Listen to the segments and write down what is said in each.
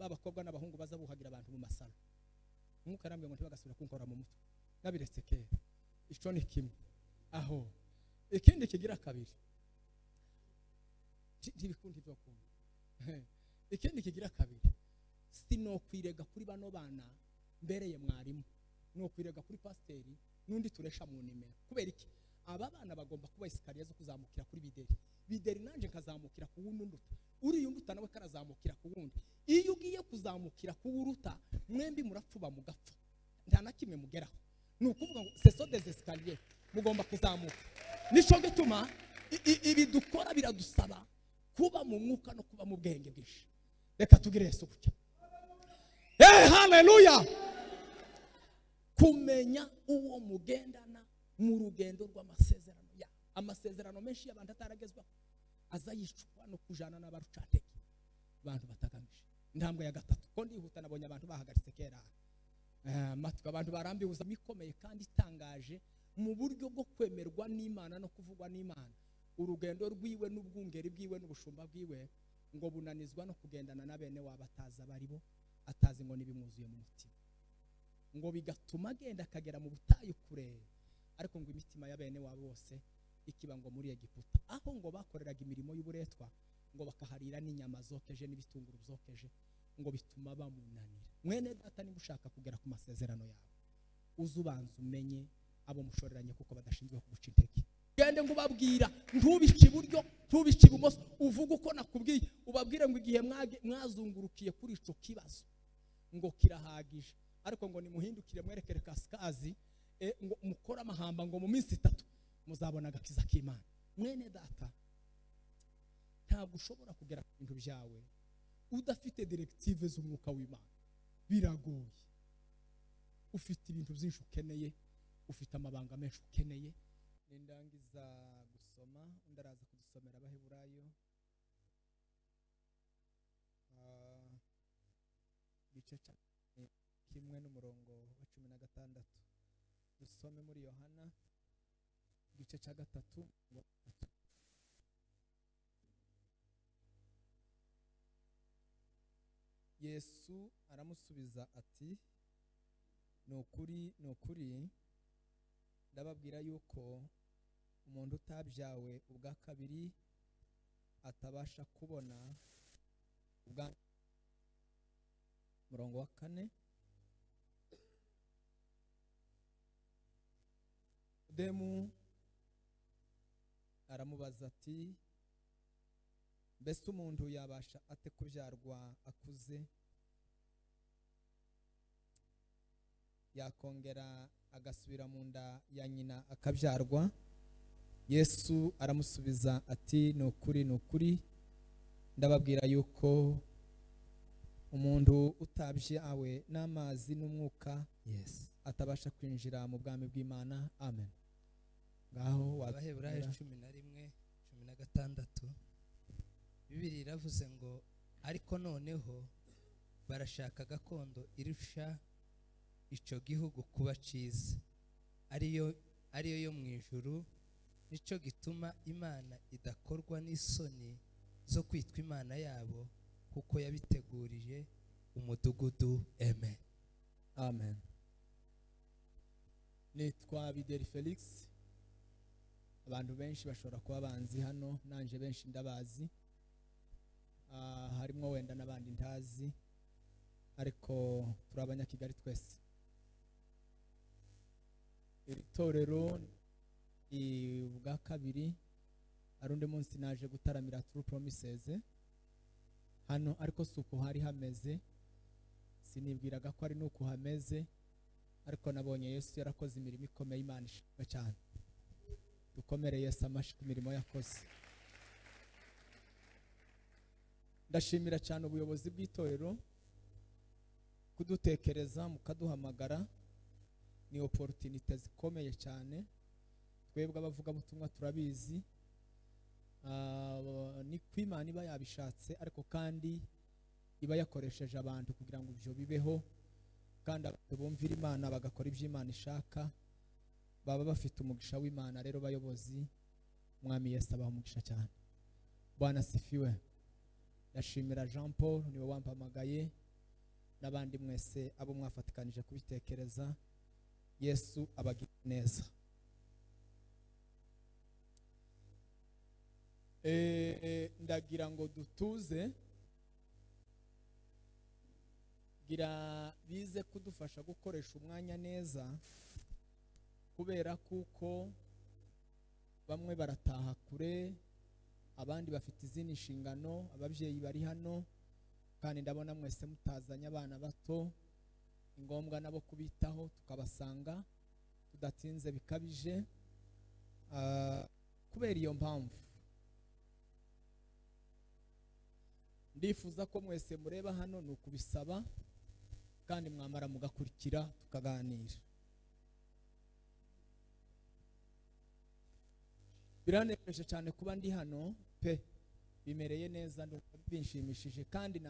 babakobwa n'abahungu baza buhagira abantu mu masalo umwuka arambye ngo ntibagasubira kunkora mu mutwe nabiretse kera ico ni kimwe aho ikindi kigira kabiri ntibikundi byo kumva ikindi kigira kabiri sinokwirega kuri bano bana mbereye mwarimu no kwirega kuri pasiteri nundi turesha mu nimero kubera iki aba bana bagomba kuba isikariye zo kuzamukira kuri bideri nanje nkazamukira ku wundi nduta uri yunduta nawe karazamukira ku wundi iyo ugiye kuzamukira ku wuruta mwembi murapfuba mugapfa nta na kimwe mugeraho nukuvuga ngo seso des escaliers mugomba kuzamuka nico gituma ibi dukora biradusaba kuba mu mwuka no kuba mu bwenge bwinshi reka tugire Yesu gutya haleluya kumenya uwo mugendana mu rugendo rw'amasezerano ya amasezerano menshi y'abantu ataragezwa azayicwa no kujana n'abarucanteke abantu batagamije intambwe ya gatatu ko ndihuta nabonye abantu bahagaritse kera matwe abantu barambihuza mikomeye kandi itangaje mu buryo bwo kwemerwa n'Imana no kuvugwa n'Imana urugendo rwiwe n'ubwungeri bwiwe n'ubushumba bwiwe ngo bunanizwa no kugendana na bene wabataza baribo atazi ngo nibimwuzuye mu mutima ngo bigatuma agenda akagera mu butayu kure ariko ngo imitima ya bene wabo bose ikiba ngo muri Egiputa aho ngo bakoreraga imirimo y'uburetwa ngo bakaharira n'inyama zokeje n'ibitunguru byokeje ngo bituma bamunanira mwene data niba ushaka kugera ku masezerano yawe uzubanza umenye abo mushoreranye kuko badashinzwe kuguca intege gende ngo ubabwira ntubice iburyo ntubice ibumoso uvuga uko nakubwiye ubabwire ngo igihe mwazungurukiye kuri ico kibazo ngo kirahagije ariko ngo nimuhindukire mwerekere kasikazi ngo mukora amahamba ngo mu minsi 3 muzabona agakiza k'Imana mwene data ntabwo ushobora kugera ku bintu byawe udafite directive z'umwuka w'Imana biragoye ufite ibintu byinshi ukeneye ufite amabanga menshi ukeneye nindangiza gusoma ndaraza kudusomera abaheburayo gice kimwe n'umurongo wa 16 dusome muri Yohana gice cya 3 Yesu aramusubiza ati nukuri ndababwira yuko umuntu utabyawe ubwa kabiri atabasha kubona ubwa murongo wa 4 demu aramubaza ati mbese umuntu yabasha ate kubyarwa akuze yakongera agasubira mu nda ya nyina akabyarwa Yesu aramusubiza ati nukuri ndababwira yuko umuntu utabyawe n'amazi n'umwuka atabasha kwinjira mu bwami bw'Imana amen ngaho Abaheburayo 11:16 Bibiliya iravuze ngo ariko noneho barashaka gakondo irusha icyo gihugu kuba cyiza ariyo yo mu ijuru nicyo gituma Imana idakorwa n'isoni zo kwitwa Imana yabo kuko yabitegurije umudugudu amen nitwa Bideri Felix abantu benshi bashobora kuba banzi hano nanje benshi ndabazi harimo wenda n'abandi ntazi ariko turabanya Kigali twese itorero ubwa kabiri arundi munsi naje gutaramira True Promises hano ariko suko hari hameze sinibwiraga ko ari nuko hameze ariko nabonye Yesu yarakoze imirimo ikomeye Imana ishimwe cyane dukomereye Yesu amashi ku mirimo yakoze ndashimira cyane ubuyobozi bw'itorero kudutekereza mukaduhamagara ni opportunity zikomeye cyane twebwe abavuga ubutumwa turabizi ni kw'Imana iba yabishatse ariko kandi iba yakoresheje abantu kugira ngo ibyo bibeho kandi abantu bumvira Imana bagakora ibyo Imana ishaka baba bafite umugisha w'Imana rero bayobozi mwami Yesu abaha umugisha cyane Bwana sifiwe ndashimira Jean Paul niwe wampamagaye n'abandi mwese abo mwafatikanije kubitekereza. Yesu abagira neza. Ndagira ngo dutuze, gira bize kudufasha gukoresha umwanya neza, kubera kuko bamwe barataha kure, abandi bafite izindi nshingano, ababyeyi bari hano, kandi ndabona mwese mutazanye abana bato, ngombwa nabo kubitaho tukabasanga tudatinze bikabije. Kubera iyo mpamvu ndifuza ko mwese mureba hano ni ukubisaba, kandi mwamara mugakurikira tukaganira. Biranejeje cyane kuba ndi hano pe, bimereye neza, binshimishije, kandi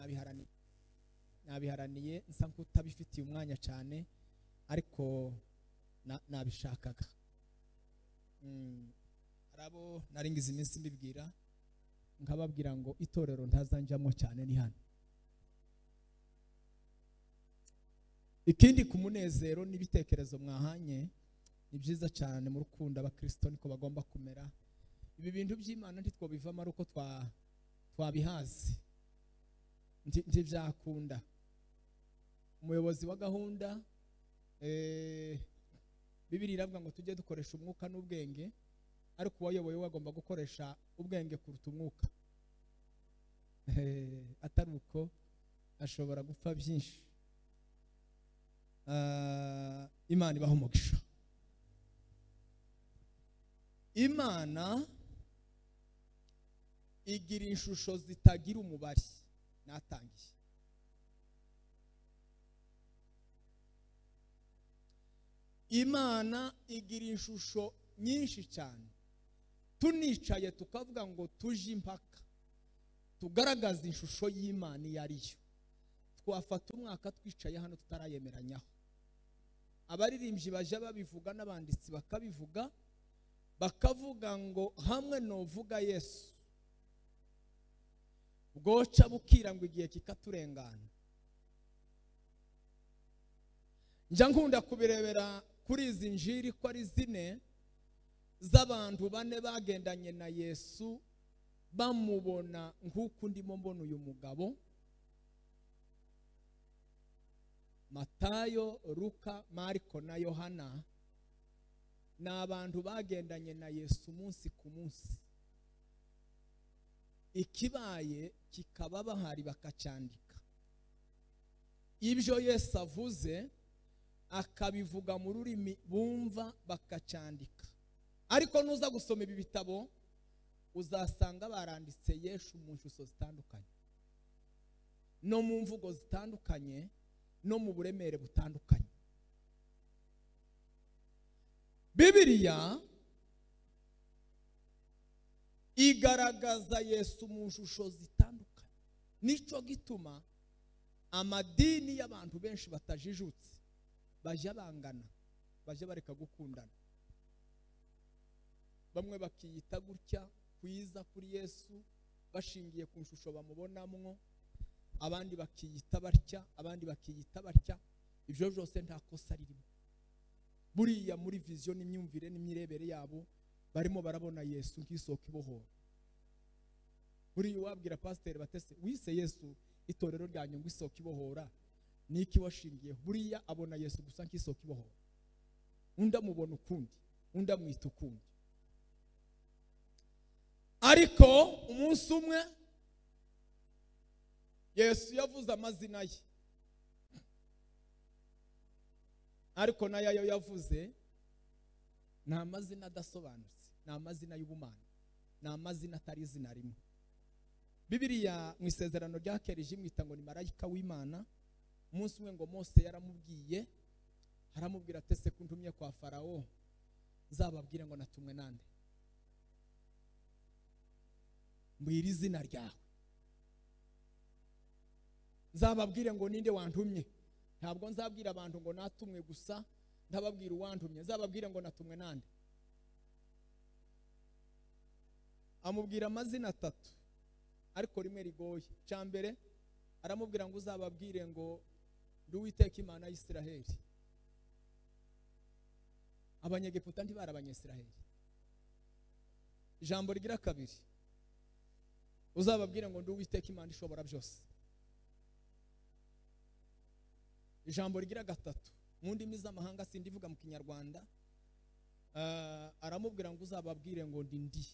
nabiharaniye nsa nk'utabifitiye umwanya cyane, ariko nabishakaga. Arabo naringize iminsi mbibwira, nkababwira ngo itorero ntazanjamo cyane ni hano. Ikindi ku munezero n'ibitekerezo mwahanye ni byiza cyane mu rukundo abakristo niko bagomba kumera. Ibi bintu by'Imana ntitwobivamo ari uko twabihazi, ntibyakunda. Umuyobozi wa gahunda Bibiliya iravuga ngo tujye dukoresha umwuka n'ubwenge, ariko uwayoboye we agomba gukoresha ubwenge kuruta umwuka. Atari uko ashobora gupfa byinshi. Imana ibaha umugisha. Imana igira ishusho zitagira umubare. Natangiye. Imana igira ishusho nyinshi cyane. Tunicaye tukavuga ngo tuje impaka tugaragaza ishusho y'Imana iyo ari yo, twafata umwaka twicaye hano tutarayemeranyaho. Abaririmbyi baje babivuga n'abanditsi bakabivuga, bakavuga ngo hamwe novuga Yesu bwoca bukira ngo igihe kikaturengana. Njya nkunda kubirebera kuri izi njiri ko ari zine z'abantu bane bagendanye na Yesu, bamubona nk'uko ndimo mbona uyu mugabo. Matayo, Luka, Mariko na Yohana ni abantu bagendanye na Yesu umunsi ku munsi. Ikibaye kikaba bahari bakacyandika. Ibyo Yesu avuze akabivuga mu rurimi bumva bakacyandika. Ariko nuza gusoma ibi bitabo uzasanga baranditse Yesu mu nshusho zitandukanye, no mu mvugo zitandukanye, no mu buremere butandukanye. Bibiliya igaragaza Yesu mu nshusho zitandukanye. Nico gituma amadini y'abantu benshi batajijutse baje bangana, baje bareka gukundana. Bamwe bakiyita gutya kwiza kuri Yesu bashingiye ku nshusho bamubonamwo, abandi bakiyita batya, abandi bakiyita batya. Ibyo byose nta kosa ririmo. Buriya muri vision n'imyumvire n'imirebere yabo barimo barabona Yesu nk'isoko ibohora. Buriya wabwira pastor batese wise Yesu itorero ryanyu ngo isoko ibohora, niki washingiye? Buriya abona Yesu gusa nk'isoko ibohora, unda mubona ukundi, unda mwita ukundi. Ariko umunsi umwe Yesu yavuze amazina ye, ariko nayo yavuze ni amazina adasobanutse, ni amazina y'ubumana, ni amazina atari izina rimwe. Bibiliya mu isezerano rya kera imwita ngo ni marayika w'Imana. Umunsi umwe ngo Mose yaramubwiye, aramubwira ati se kuntumye kwa Farawo zababwire ngo natumwe nande? Mbwira izina ryawe, nzababwire ngo ninde wantumye. Ntabwo nzabwira abantu ngo natumwe gusa, ndababwira uwantumye, nzababwire ngo natumwe nande. Amubwira amazina atatu ariko rimwe rigoye. Cyambere aramubwira ngo uzababwire ngo Uwiteka Imana y'Isiraheli. Abanyegiputa ntibari abanyesiraheli. Ijambo rigira kabiri, uzababwire ngo ndi Uwiteka Imana ishobora byose. Ijambo rigira gatatu, mu ndimi z'amahanga sindivuga mu Kinyarwanda, aramubwira ngo uzababwire ngo ndi ndi.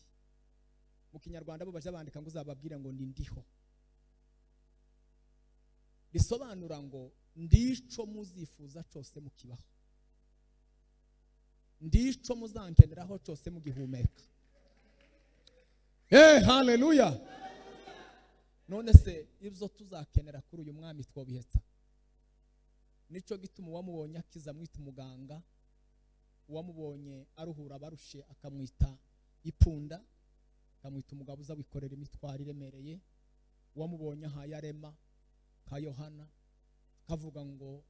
Mu Kinyarwanda bo baje bandika ngo uzababwire ngo ndi ndiho. Bisobanura ngo ndico muzifuza cyose mukibaho, ndico muzankeneraho cyose mugihumeka. Haleluya. None se ibyo tuzakenera kuri uyu mwami twobihetsa. Nico gituma wamubonye akiza mwita umuganga, wamubonye aruhura abarushe akamwita ipunda, akamwita umugabo uza wikorera imitwaro iremereye, wamubonye aha yarema ka Yohana kavuga ngo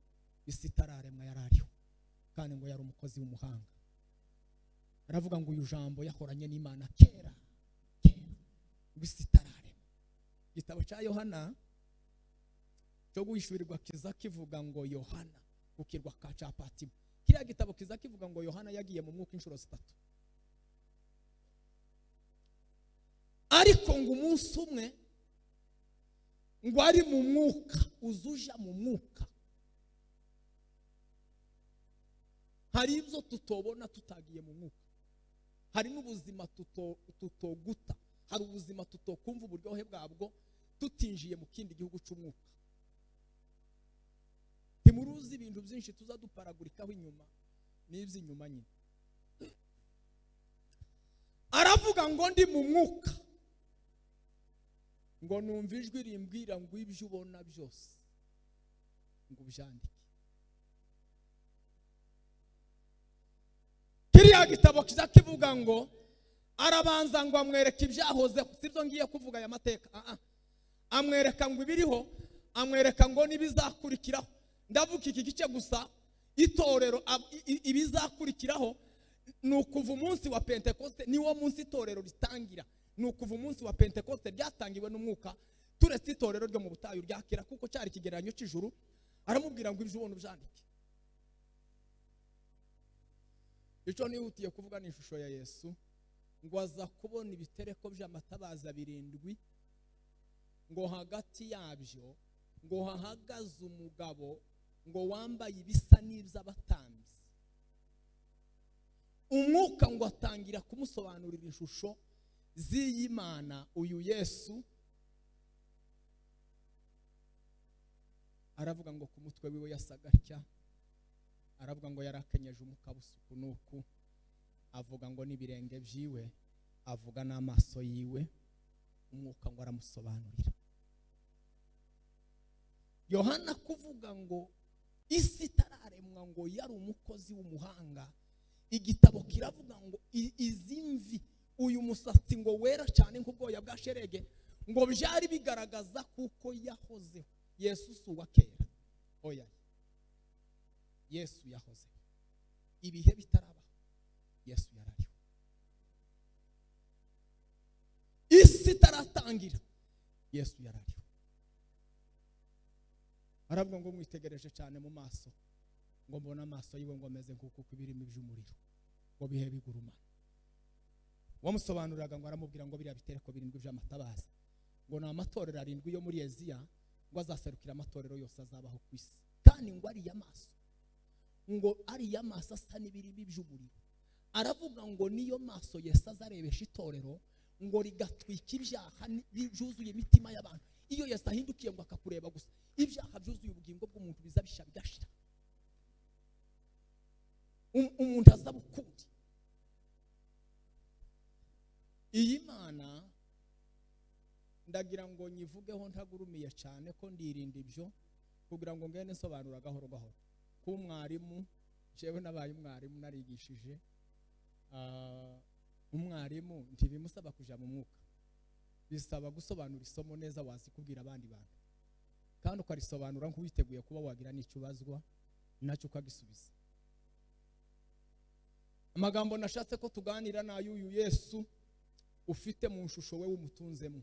isi itararemwa yarariho kandi ngo yari umukozi w'umuhanga. Aravuga ngo uyu jambo yahoranye n'Imana kera isi itararemwa. Igitabo cya Yohana cyo guhishurirwa kiza kivuga ngo Yohana ukirwa ka ca Patimo. Kiriya gitabo kiza kivuga ngo Yohana yagiye mu mwuka inshuro 3. Ariko ngo umunsi umwe ngo ari mu mwuka, uzuja mu mwuka. Hari ibyo tutobona tutagiye mu mwuka. Hari n'ubuzima tutoguta. Hari ubuzima tutokumva uburyohe bwabwo tutinjiye mu kindi gihugu cy'umwuka. Timuruzi ibintu byinshi tuzaduparagurikaho inyuma n'iby'inyuma nyine. Aravuga ngo ndi mu mwuka, ngo numva ijwi rimbwira ngo ibyo ubona byose ngo ubyandike. Kiriya gitabo kiza kivuga ngo arabanza ngo amwereka ibyahoze, sibyo ngiye kuvuga aya mateka. Amwereka ngo ibiriho, amwereka ngo nibizakurikiraho. Ndavuga iki gice gusa, itorero ibizakurikiraho nukuva umunsi wa Pentecoste, niwo munsi itorero ritangira. Nukuva umunsi wa Pentecoste ryatangiwe n'umwuka, turetse itorero ryo mu butayu ryakira kuko cyari kigereranyo cy'ijuru. Aramubwira ngo ibyo ubona ubyandike. Icyo nihutiye kuvuga ni ishusho ya Yesu, ngo aza kubona ibitereko by'amatabaza 7, ngo hagati yabyo ngo hahagaze umugabo ngo wambaye ibisa n'iby'abatambyi. Umwuka ngo atangira kumusobanurira ishusho z'Imana. Uyu Yesu aravuga ngo ku mutwe wiwe yasaga atya, aravuga ngo yarakenyeje umukabusuku nuku, avuga ngo n'ibirenge byiwe, avuga n'amaso yiwe. Umwuka ngo aramusobanurira. Yohana kuvuga ngo isi itararemwa ngo yari umukozi w'umuhanga. Igitabo kiravuga ngo izimvi, uyu musatsi ngo wera cyane nk'ubwoya bwa sherege, ngo byari bigaragaza kuko yahozeho. Yesu si uwa kera, oya, Yesu yahozeho. Ibihe bitarabaho Yesu yarariho. Isi itaratangira Yesu yarariho. Aravuga ngo mwitegereje cyane mu maso, ngo mbona amaso yiwe ngo ameze nk'uko kubirimo by'umuriro, ngo bihe bigurumana. Wamusobanuriraga ngo aramubwira ngo biriya bitereko 7 by'amatabaza ngo ni amatorero 7 yo muri Aziya, ngo azaserukira amatorero yose azabaho ku isi. Kandi ngo ari yamaso, ngo ari yamaso asa n'ibirimi by'umuriro. Aravuga ngo niyo maso Yesu azarebesha itorero, ngo rigatwika ibyaha byuzuye imitima y'abantu. Iyo Yesu ahindukiye ngo akakureba gusa, ibyaha byuzuye ubugingo bw'umuntu bizabisha bigashira. Umuntu azabukundi. Iyi Mana ndagira ngo nyivugeho ntagurumiye cyane ko ndirinda ibyo, kugira ngo ngene nsobanura gahoro gahoro. Ku mwarimu, jewe nabaye umwarimu narigishije. Umwarimu ntibimusaba kuja mu mwuka, bisaba gusobanura isomo neza wazi kubwira abandi bantu, kandi ukarisobanura nk'uwiteguye kuba wagira n'icubazwa nacyo ukagisubiza. Amagambo nashatse ko tuganira na uyu Yesu ufite mu nshusho we w'umutunzemo.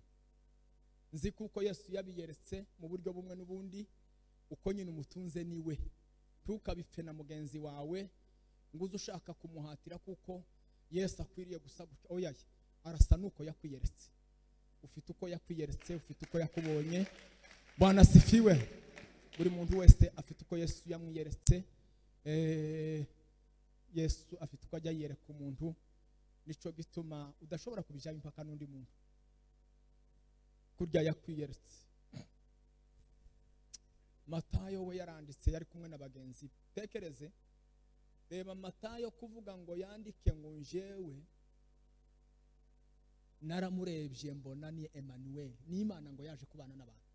Nzi kuko Yesu yabiyeretse mu buryo bumwe n'ubundi, uko nyine umutunze niwe, ntukabipfe na mugenzi wawe ngo uze ushaka kumuhatira kuko Yesu akwiriye gusa gutya. Oya, arasa nuko yakwiyeretse. Ufite uko yakwiyeretse, ufite uko yakubonye. Bwana sifiwe. Buri muntu wese afite uko Yesu yamwiyeretse. Yesu afite uko ajya yereka umuntu, nico gituma udashobora kubijya impaka n'undi muntu kurya yakwiyeretse. Matayo we yaranditse yari kumwe n'abagenzi. Tekereze, reba Matayo kuvuga ngo yandike ngo njewe naramurebye mbona ni Emmanuel, ni Imana ngo yaje kubana n'abantu.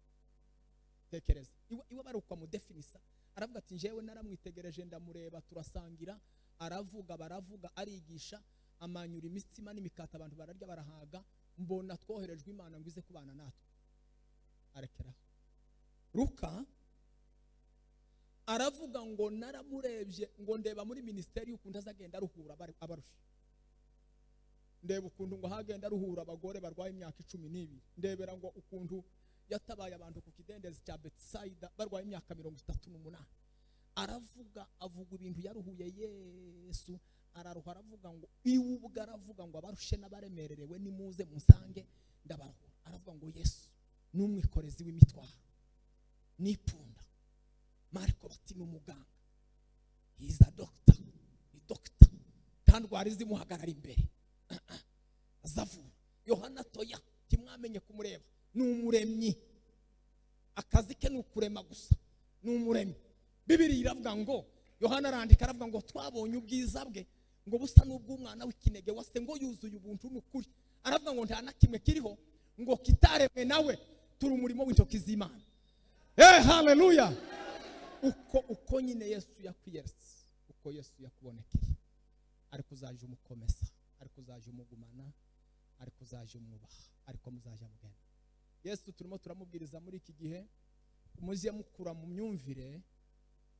Tekereza, iwe barukwa mu definisa, aravuga ati njewe naramwitegereje ndamureba turasangira, aravuga baravuga arigisha, amanyura imitsima n'imikata abantu bararya barahaga, mbona twoherejwe Imana ngo ize kubana natwe. Arekera Luka aravuga ngo naramurebye ngo ndeba muri ministeri y'ukuntu azagenda aruhura abarusha, ndeba ukuntu ngo hagenda aruhura abagore barwaye imyaka 12, ndebera ngo ukuntu yatabaye abantu ku kidendezi cya Betsaida barwaye imyaka 38. Aravuga avuga ibintu yaruhuye Yesu, araruha aravuga ngo iwubwa, aravuga ngo abarushe n'abaremererewe nimuze musange ndabaruhura. Aravuga ngo Yesu n'umwikorezi w'imitwaro n'ipfunda. Mariko bati n'umuganga, he is a doctor, ni doctor, tandwari zimuhagarara imbere azavura. Yohana toya timwamenye kumureba, n'umuremyi, akazi ke n'ukurema gusa, n'umuremyi. Bibiri iravuga ngo, Yohana arandika aravuga ngo twabonye ubwiza bwe ngo busa n'ubw'umwana w'ikinege wase ngo yuzuye ubuntu n'ukuri. Aravuga ngo nta na kimwe kiriho ngo kitaremwe nawe, turi umurimo w'intoki z'Imana. Haleluya. Uko nyine Yesu yakwiyeretse, uko Yesu yakubonekeye, ariko uzaje umukomeza, ariko uzaje umugumana, ariko uzaje umwubaha, ariko muzaje mugenda. Yesu turimo turamubwiriza muri iki gihe, umuziye mukura mu myumvire,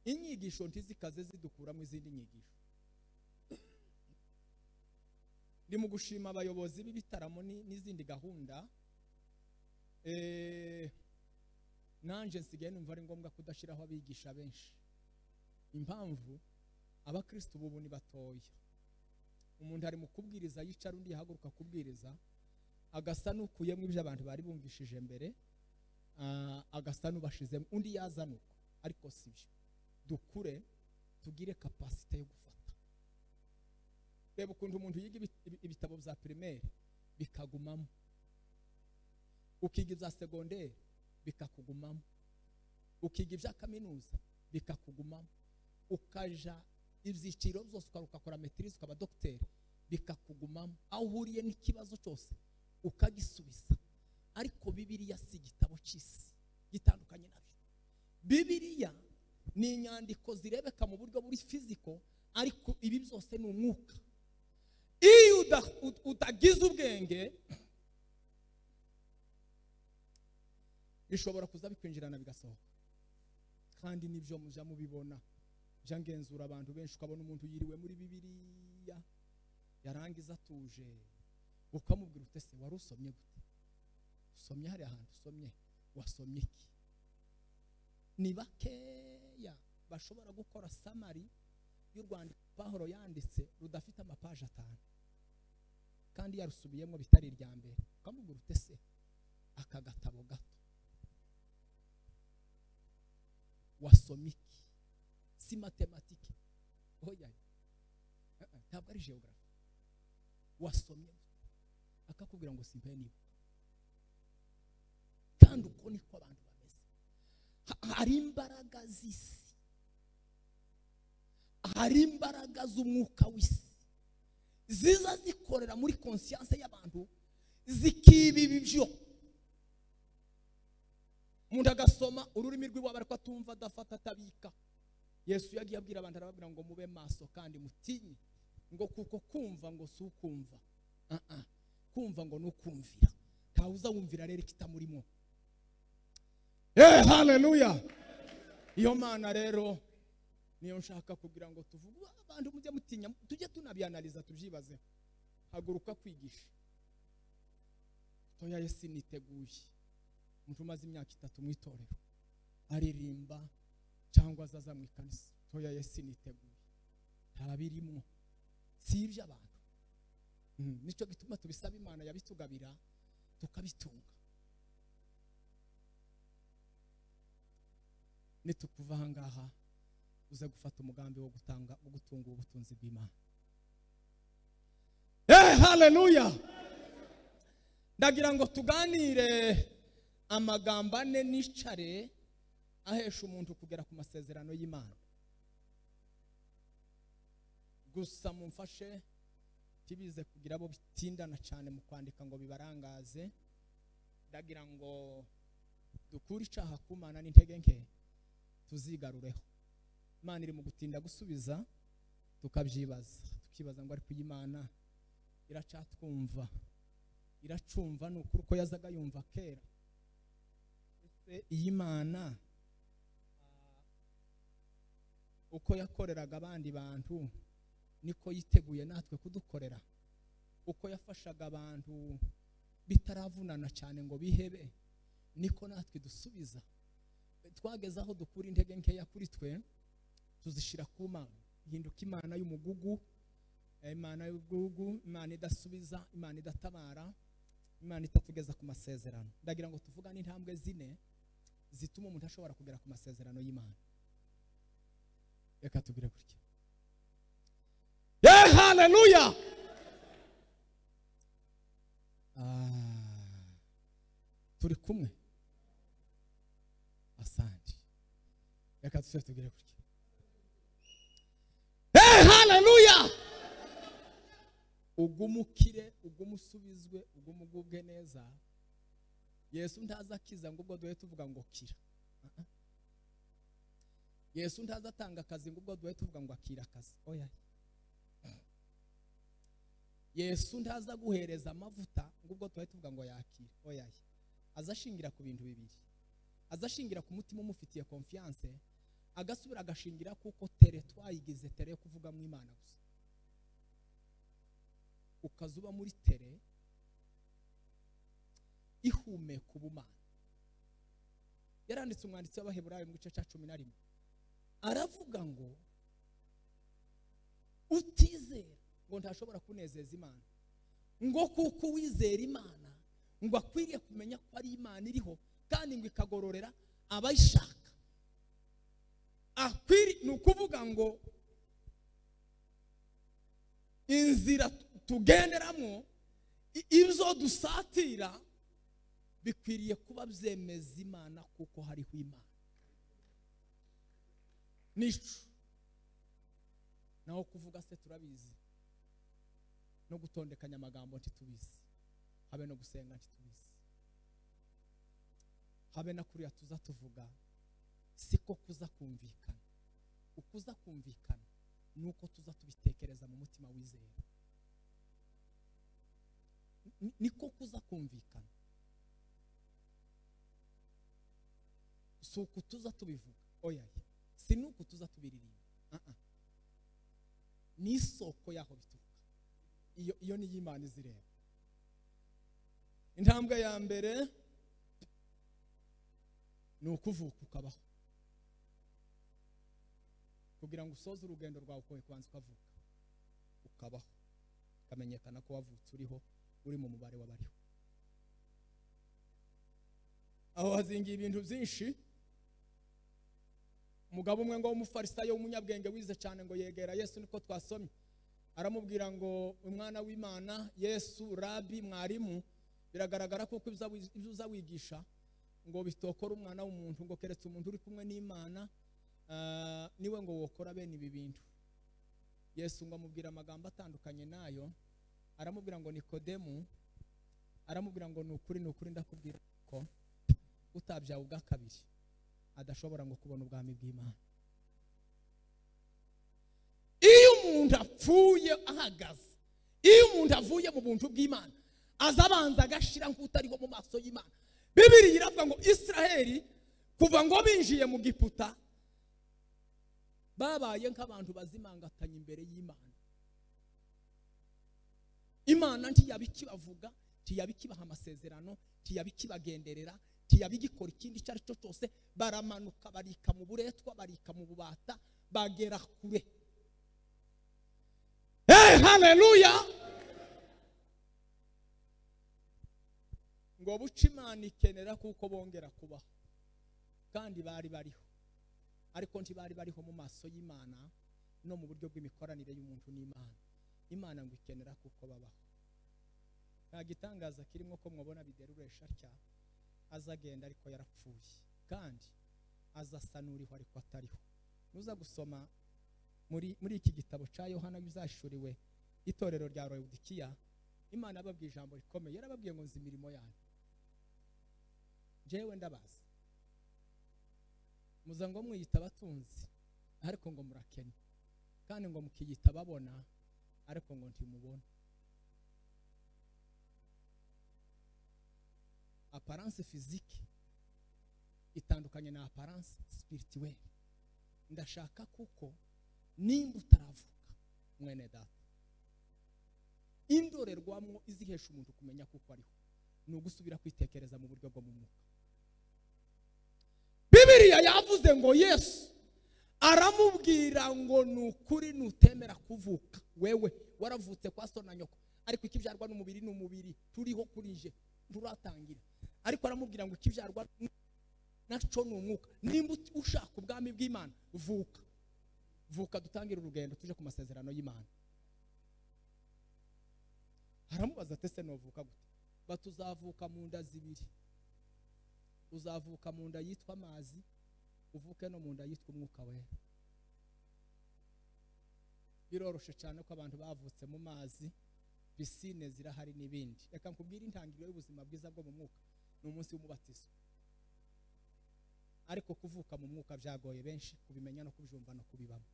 inyigisho ntizikaze zidukura mu izindi nyigisho. Ndi mu gushima abayobozi b'ibitaramo n'izindi gahunda. Nanje nsigaye numva ari ngombwa kudashiraho abigisha benshi. Impamvu abakristo ubu ni batoya. Umuntu ari mu kubwiriza yicara undi yahaguruka kubwiriza, agasa n'ukuyemo ibyo abantu bari bumvishije mbere, agasa n'ubashizemo undi yazanuka. Ariko sibyo, dukure tugire capacity yo gufata. Reba ukuntu umuntu yiga ibitabo bya primaire bikagumamo, ukiga ibya secondaire bikakugumamo, ukiga ibya kaminuza bikakugumamo, ukaja ibyiciro byose ukakora maîtrise ukaba docteur bikakugumamo, aho uhuriye n'ikibazo cyose ukagisubiza. Ariko Bibiliya si igitabo cy'isi gitandukanye nabyo. Bibiliya ni inyandiko zirebeka mu buryo buri physical, ariko ibi byose ni umwuka. Iyo utagize ubwenge bishobora kuza bikwinjirana bigasohoka. Kandi nibyo muja mubibona, ja ngenzura abantu benshi ukabona umuntu yiriwe muri Bibiliya yarangiza atuje, ukamubwira utese wari usomye gute? Usomye hari ahantu usomye, wasomye iki? Ni bakeya bashobora gukora summary y'u Rwanda Pawulo yanditse rudafite amapaje 5, kandi yarusubiyemo bitari irya mbere. Ukamubwira utese aka gatabo gato wasomye iki? Si matematike, oya, ntabwo ari geography. Wasomye akakubwira ngo simpe niba. Kandi uko niko abantu bameze. Hari imbaraga z'isi, hari imbaraga z'umwuka w'isi ziza zikorera muri conscience y'abantu zikibiba ibyo. Umuntu agasoma ururimi rw'iwabo ariko atumva, adafata, atabika. Yesu yagiye abwira abantu, arababwira ngo mube maso kandi mutinye, ngo kuko kumva ngo si ukumva, kumva ngo nukumvira. Ntawuza wumvira rero kitamurimo. Haleluya. Iyo Mana rero niyo nshaka kugira ngo tuvuge abantu mujye mutinya, tujye tunabyanaliza tubyibaze. Haguruka kwigisha. Toya Yesu niteguye. Umuntu umaze imyaka 3 mu itorero, aririmba, cyangwa azaza mu ikanisa toya Yesu niteguye ntabirimo si iby'abantu. Nicyo gituma tubisaba Imana yabitugabira tukabitunga. Nitukuva aha ngaha uze gufata umugambi wo gutunga ubutunzi bw'Imana. Haleluya. Ndagira ngo tuganire amagambo ane n'icare ahesha umuntu kugera ku masezerano y'Imana. Gusa mumfashe tibize kugira abo bitindana cyane mu kwandika ngo bibarangaze. Ndagira ngo dukure icaha ku Mana n'intege nke tuzigarureho. Imana iri mu gutinda gusubiza tukabyibaza tukibaza ngo ari kuyimana iracatwumva iracumva n'ukuri ko yazaga yumva kera. Ese iyi Mana uko yakoreraga abandi bantu niko yiteguye natwe kudukorera. Uko yafashaga abantu bitaravunana cyane ngo bihebe niko natwe dusubiza. Twageze aho dukura intege nkeya kuri twe tuzishira ku Mana. Hinduka Imana y'umugugu, Imana y'ubugugu, Imana idasubiza, Imana idatabara, Imana itatugeza ku masezerano. Ndagira ngo tuvugane intambwe zine zituma umuntu ashobora kugera ku masezerano y'Imana. Reka tugire gutya. Haleluya. Turi kumwe. Asante. Reka tugire gutya. Haleluya. Ugumukire, ugumusubizwe, ugumugubwe neza. Yesu ntaza akiza ngo ubwo duhe tuvuga ngo kira. Yesu ntaza atanga akazi ngo ubwo duhe tuvuga ngo akira akazi. Oya. Yesu ntaza guhereza amavuta ngo ubwo duhe tuvuga ngo yakira. Oya. Azashingira ku bintu bibiri. Azashingira ku mutima umufitiye confiance, agasubira agashingira kuko tere twayigize tere kuvuga mu Imana gusa. Ukazuba muri tere ihumeka ubumana. Yaranditse umwanditsi w'Abaheburayo mu gice cya 11 aravuga ngo utizera ngo ntashobora kunezeza Imana, ngo kuko wizera Imana ngo akwiriye kumenya ko ari Imana iriho kandi ngo ikagororera abayishaka. Akwiri nukuvuga ngo inzira tugenderamo ibyo dusatira bikwiriye kuba byemeza Imana kuko hariho Imana. Nico naho kuvuga se turabizi, no gutondekanya amagambo ntitubizi, habe no gusenga ntitubizi, habe na kuriya tuza tuvuga siko kuza kumvikana. Ukuza kumvikana nuko tuza tubitekereza mu mutima wizera. Niko kuza kumvikana. Suko tuza tubivuga. Oya. Sinuko tuza tubiririmba. Ni isoko yaho bituruka. Iyo ni y'Imana izireba. Intambwe ya mbere ni ukuvuka ukabaho. Kugira ngo usoze urugendo rwawe ukoye kwanza ukavuka ukabaho kamenyekana ko wavutse uriho uri mu mubare w'abariho. Aho hazingiye ibintu byinshi. Umugabo umwe ngo w'umufarisayo w'umunyabwenge wize cyane ngo yegera Yesu, niko twasomye. Aramubwira ngo umwana w'Imana, Yesu rabi mwarimu, biragaragara ko ibyo uzawigisha ngo bitokora umwana w'umuntu, ngo keretse umuntu uri kumwe n'Imana niwe ngo wokora bene ibi bintu. Yesu ngo amubwira amagambo atandukanye nayo. Aramubwira ngo Nikodemu, aramubwira ngo nukuri ndakubwira ko utabyawe ubwa kabiri adashobora ngo kubona ubwami bw'Imana. Iyo umuntu apfuye ahagaze, iyo umuntu avuye mu buntu bw'Imana azabanza agashira nk'utariho mu maso y'Imana. Bibiliya iravuga ngo Israeli kuva ngo binjiye mu Giputa babaye nk'abantu bazimangatanye imbere y'Imana. Imana ntiyabikibavuga, ntiyabikibaha amasezerano, ntiyabikibagenderera, ntiyabigikora ikindi icyo ari cyo cyose, baramanuka barika mu buretwa, barika mu bubata, bagera kure. Haleluya. Ngo buca Imana ikenera kuko bongera kubaho, kandi bari bariho, ariko ntibari bariho mu maso y'Imana no mu buryo bw'imikoranire y'umuntu n'Imana. Imana ngo ikenera kuko babaho. Nta gitangaza kirimo ko mwabona Bideri uresha atya azagenda ariko yarapfuye, kandi azasanuriho ariko atariho. Nuza gusoma muri iki gitabo cya Yohana bizashuriwe itorero rya Laodikiya, Imana ababwiye ijambo rikomeye. Yarababwiye ngo nzi imirimo yanyu, jewe ndabazi, muza ngo mwiyita abatunzi ariko ngo murakennye, kandi ngo mukiyita ababona ariko ngo ntimubona. Apparence physique itandukanye na apparence spirituelle. Ndashaka kuko nimba utaravuka mwene data, indorerwamo izihesha umuntu kumenya kuko ariho, ni ugusubira kwitekereza mu buryo bwo mu mwuka. Bibiliya yavuze ngo Yesu aramubwira ngo nukuri nutemera kuvuka, wewe waravutse kwa so na nyoko, ariko ikibyarwa n'umubiri n'umubiri turiho kurije nturatangira. Ariko aramubwira ngo ikibyarwa naco n'umwuka. Nimba ushaka ubwami bw'Imana, vuka dutangira urugendo tuje ku masezerano y'Imana. Aramubaza ati se novuka gute? Batuzavuka mu nda zibiri, uzavuka mu nda yitwa amazi, uvuke no mu nda yitwa umwuka wera. Biroroshe cyane ko abantu bavutse mu mazi, pisine zirahari n'ibindi. Reka nkubwire intangiriro y'ubuzima bwiza bwo mu mwuka ni umunsi w'umubatizo. Ariko kuvuka mu mwuka byagoye benshi kubimenya no kubyumva no kubibamo.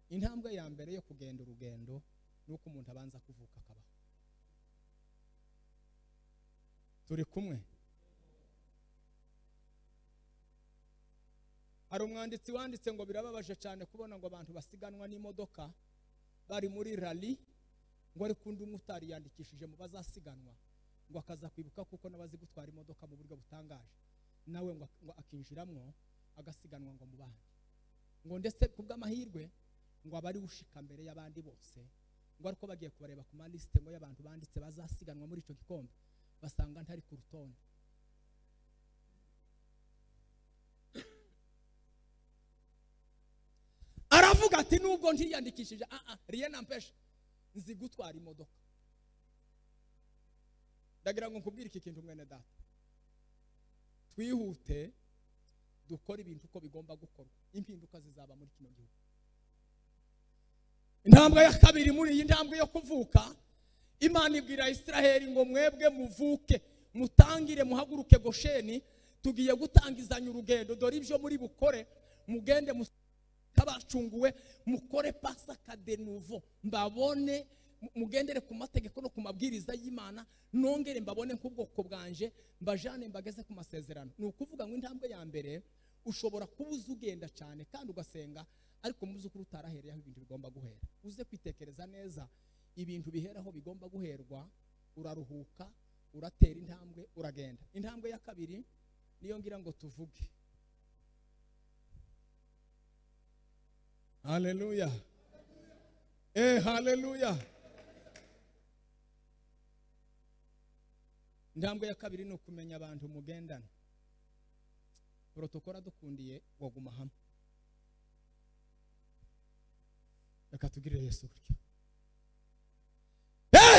Intambwe ya mbere yo kugenda urugendo ni uko umuntu abanza kuvuka akabaho. Turi kumwe? Hari umwanditsi wanditse ngo birababaje cyane kubona ngo abantu basiganwa n'imodoka bari muri rally, ngo ari kundi umutari yandikishije mu bazasiganwa, ngo akaza kwibuka kuko nabazi gutwara imodoka mu buryo butangaje, nawe ngo akinjiramwo agasiganwa ngo mubandi, ngo ndetse kubw'amahirwe ngo abari ushika mbere y'abandi bose, ngo ariko bagiye kubareba ku maliste ngo y'abantu banditse bazasiganwa muri ico gikombe, basanga ntari ku rutonde. Aravuga ati nubwo ntiyandikishije rien n'empêche nzi gutwara imodoka. Ndagira ngo nkubwire iki kintu mwene data, twihute dukora ibintu uko bigomba gukorwa, impinduka zizaba muri kino gihugu. Intambwe ya kabiri muri iyi ntambwe yo kuvuka, Imana ibwira Israeli ngo mwebwe muvuke, mutangire muhaguruke Gosheni, tugiye gutangizanya urugendo. Dore ibyo muri bukore, mugende kabacunguwe, mukore Pasaka de nouveau, mbabone mugendere ku mategeko no ku mabwiriza y'Imana, nongere mbabone nk'ubwoko bwanje, mbajane mbageze ku masezerano. Ni ukuvuga ngo intambwe ya mbere ushobora kubuza ugenda cyane kandi ugasenga, ariko muzi ukuri utarahereye aho ibintu bigomba guhera. Uze kwitekereza neza ibintu biheraho bigomba guherwa, uraruhuka, uratera intambwe, uragenda. Intambwe ya kabiri niyo ngira ngo tuvuge. Haleluya. Haleluya. Intambwe ya kabiri ni ukumenya abantu mugendana. Protokora dukundiye waguma hamwe. Reka tugire Yesu gutyo.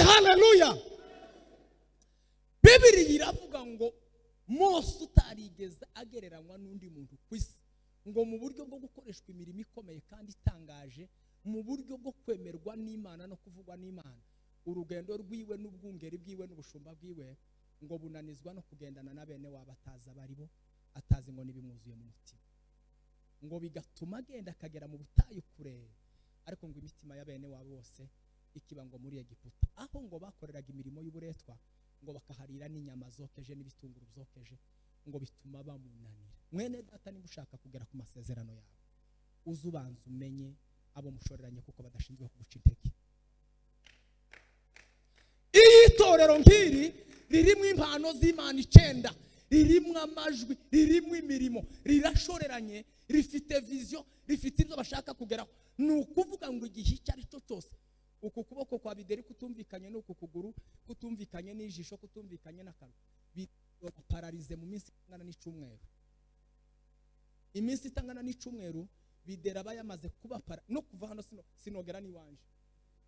Haleluya. Bibiliya iravuga ngo Mose utarigeze agereranywa n'undi muntu kwisi, ngo mu buryo bwo gukoreshwa imirimo ikomeye kandi itangaje, mu buryo bwo kwemerwa n'Imana no kuvugwa n'Imana, urugendo rwiwe n'ubwungeri bwiwe n'ubushumba bwiwe ngo bunanizwa no kugendana na bene wabo ataza baribo, atazi ngo nibimwuzuye mu mutima, ngo bigatuma agenda akagera mu butayu kure, ariko ngo imitima ya bene wabo bose ikiba ngo muri Egiputa, aho ngo bakoreraga imirimo y'uburetwa, ngo bakaharira n'inyama zokeje n'ibitunguru byokeje, ngo bituma bamunanira. Mwene data, niba ushaka kugera ku masezerano yawe, uzubanza umenye abo mushoreranye kuko badashinzwe kuguca intege. Iyi torero nkiri ririmo impano z'Imana 9, ririmo amajwi, ririmo imirimo, rirashoreranye, rifite vision, rifite ibyo bashaka kugeraho. Ni ukuvuga ngo igihe icyo ari cyo cyose uku kuboko kwa Bideri kutumvikanye n'uku kuguru, kutumvikanye n'ijisho, kutumvikanye n'akanwa, pararize mu minsi itangana n'icumweru. Iminsi itangana n'icumweru Bideri aba yamaze kuba no kuva hano sinogera n'iwanje.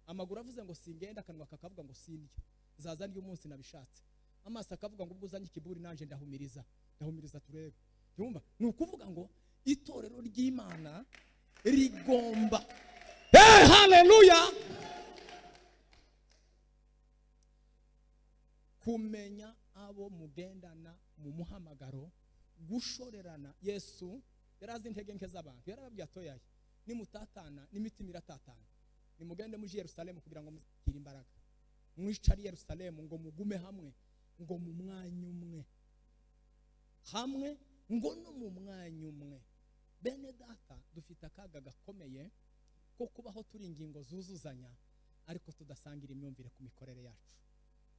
Amaguru avuze ngo singenda, akanwa kakavuga ngo sindya, zaza ndi umunsi nabishatse. Amaso akavuga ngo ubwo uzanye ikiburi nanje ndahumiriza turebe. Yumva? Ni ukuvuga ngo itorero ry'Imana rigomba haleluya kumenya abo mugendana mu muhamagaro, gushorerana. Yesu yarazi intege nke z'abantu, yarababwiye atoyaye nimutatana n'imitima iratatana, nimugende mu Yerusalemu kugira ngo muzikire imbaraga, mwicari Yerusalemu ngo mugume hamwe, ngo mu mwanya umwe hamwe, ngo no mu mwanya umwe. Bene data, dufite akaga gakomeye ko kubaho turi ingingo zuzuzanya ariko tudasangira imyumvire ku mikorere yacu.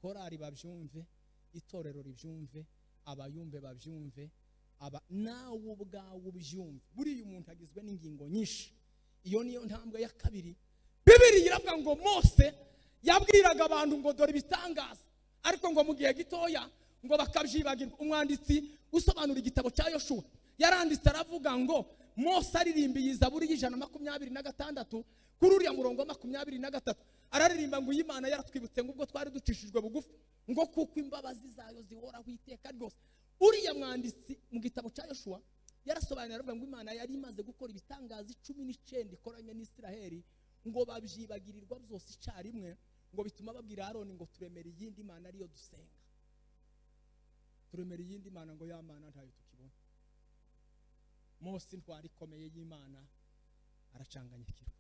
Korari babyumve, itorero ribyumve, abayumve babyumve, nawe ubwawe ubyumve. Buriya umuntu agizwe n'ingingo nyinshi. Iyo niyo ntambwe ya kabiri. Bibiri iravuga ngo Mose yabwiraga abantu ngo dore ibitangaza, ariko ngo mu gihe gitoya ngo bakabyibagirwa. Umwanditsi usobanura igitabo cya Yoshua yaranditse aravuga ngo Mose aririmbiye Zaburi y'126 kuri uriya murongo wa 23 araririmba ngo Imana yaratwibutse ngo ubwo twari ducishijwe bugufi, ngo kuko imbabazi zayo zihoraho iteka ryose. Uriya mwanditsi mu gitabo cya Yoshua yarasobanura aravuga ngo Imana yari imaze gukora ibitangaza 19 ikoranye n'Isiraheli, ngo babyibagirirwa byose icyarimwe, ngo bituma babwira Aroni ngo turemere iyindi Imana ariyo dusenga, turemere iyindi Imana, ngo ya Mana ntayo tukibona. Mose ntwari ikomeye y'Imana aracanganyikirwa,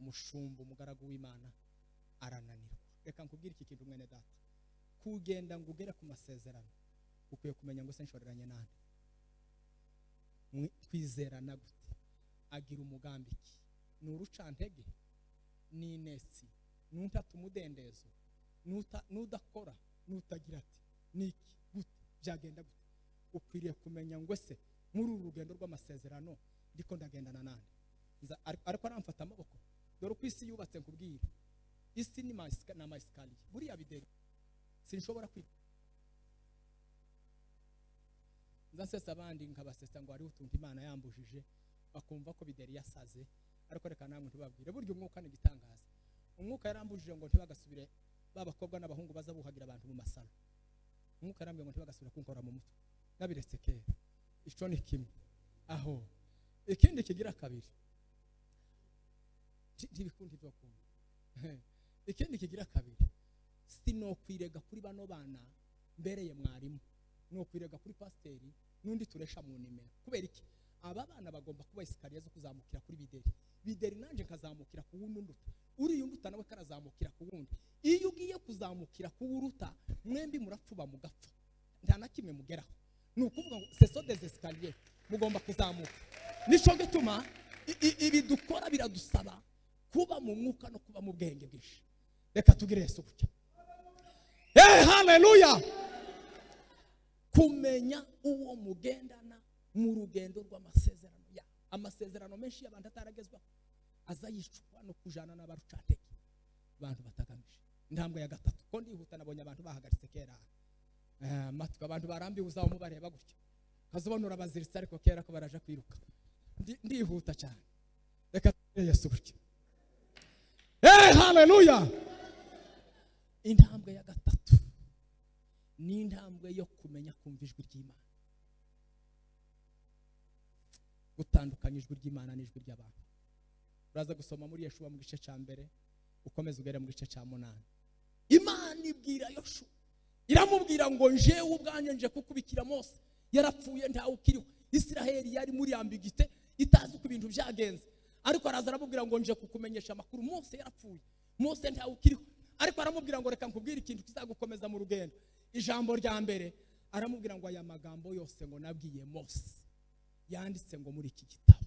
umushumba umugaragu w'Imana arananirwa. Reka nkubwire iki kintu mwene data, kugenda ngo ugere ku masezerano ukwiye kumenya ngo se nshoreranye nande, twizerana gute, agira umugambi iki, ni urucantege, ni inesi, nuntata umudendezo, nudakora, nutagira ati niki gute, byagenda gute. Ukwiriye kumenya ngo se muri uru rugendo rw'amasezerano ndiko ndagendana nande. Ariko aramfata amaboko, dore uko isi yubatse nkubwire, isi ni amasikariye. Buriya Bideri sinshobora kwiga, nzasesa abandi nkabasesa ngo hariho utuntu Imana yambujije, bakumva ko Bideri yasaze. Ariko reka namwe ntibabwire, burya umwuka ni igitangaza. Umwuka yarambujije ngo ntibagasubire babakobwa n'abahungu baza buhagira abantu mu masano. Umwuka yarambwiye ngo ntibagasubire kunkora mu mutwe, nabiretse kera. Icyo ni kimwe. Aho ikindi kigira kabiri, ntibikundi byo kumva. Ikindi kigira kabiri, sinokwirega kuri bano bana mbereye mwarimu, nokwirega kuri pasiteri n'undi turesha mu nimero. Kubera iki? Aba bana bagomba kuba isikariye zo kuzamukira kuri Bideri. Bideri nanje nkazamukira ku wundi unduta, uri unduta nawe karazamukira ku wundi. Iyo ugiye kuzamukira ku uruta, mwembi murapfuba mugapfa, nta na kimwe mugeraho. Ni ukuvuga ngo c'est des escaliers, mugomba kuzamuka. Nico gituma ibi dukora biradusaba kuba mu mwuka no kuba mu bwenge bwinshi. Reka tugire Yesu gutya. Haleluya. Kumenya uwo mugendana mu rugendo rw'amasezerano ya amasezerano menshi y'abantu ataragezwa azayicwa no kujana n'abarucantege, abantu batagamije. Intambwe ya gatatu, ko ndihuta nabonye abantu bahagaritse kera matwe, abantu barambiwe uzaho mubareba gutya, kazobonura abaziritse ariko kera ko baraje kwiruka. Ndihuta cyane. Reka Yesu gutya. Haleluya. Intambwe ya gatatu ni intambwe yo kumenya kumva ijwi ry'Imana, gutandukanya ijwi ry'Imana n'ijwi ry'abantu. Uraza gusoma muri Yeshua mu gice cya mbere, ukomeza ugere mu gice cya 8. Imana ibwira Yoshua, iramubwira ngo njewe ubwanje nje kukubikira Mose, yarapfuye ntawe ukiriho. Isiraheli yari muri Yambwiye itazi ku bintu byagenze, ariko araza aramubwira ngo nje kukumenyesha amakuru. Mose yarapfuye, Mose ntawe ukiriho, ariko aramubwira ngo reka nkubwire ikintu kizagukomeza mu rugendo. Ijambo rya mbere aramubwira ngo aya magambo yose ngo nabwiye Mose yanditse ngo muri iki gitabo.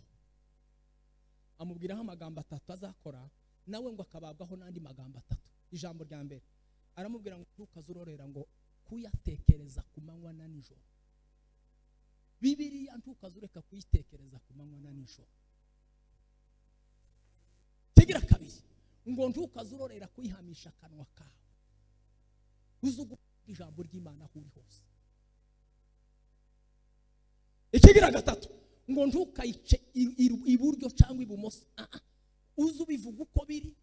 Amubwiraho amagambo 3 azakora, nawe ngo akababwaho n'andi magambo 3. Ijambo rya mbere aramubwira ngo ntukazurorera ngo kuyatekereza ku manywa na nijoro. Bibiliya ntukazureka kuyitekereza ku manywa na nijoro. Kigira kabiri ngo ntukazurorera kuyihamisha akanwa kawe. Uzuguvuga ijambo ry'Imana aho uri hose. Ikigira gatatu ngo ntukayice iburyo cyangwa ibumoso. Uzubivuga uko biri,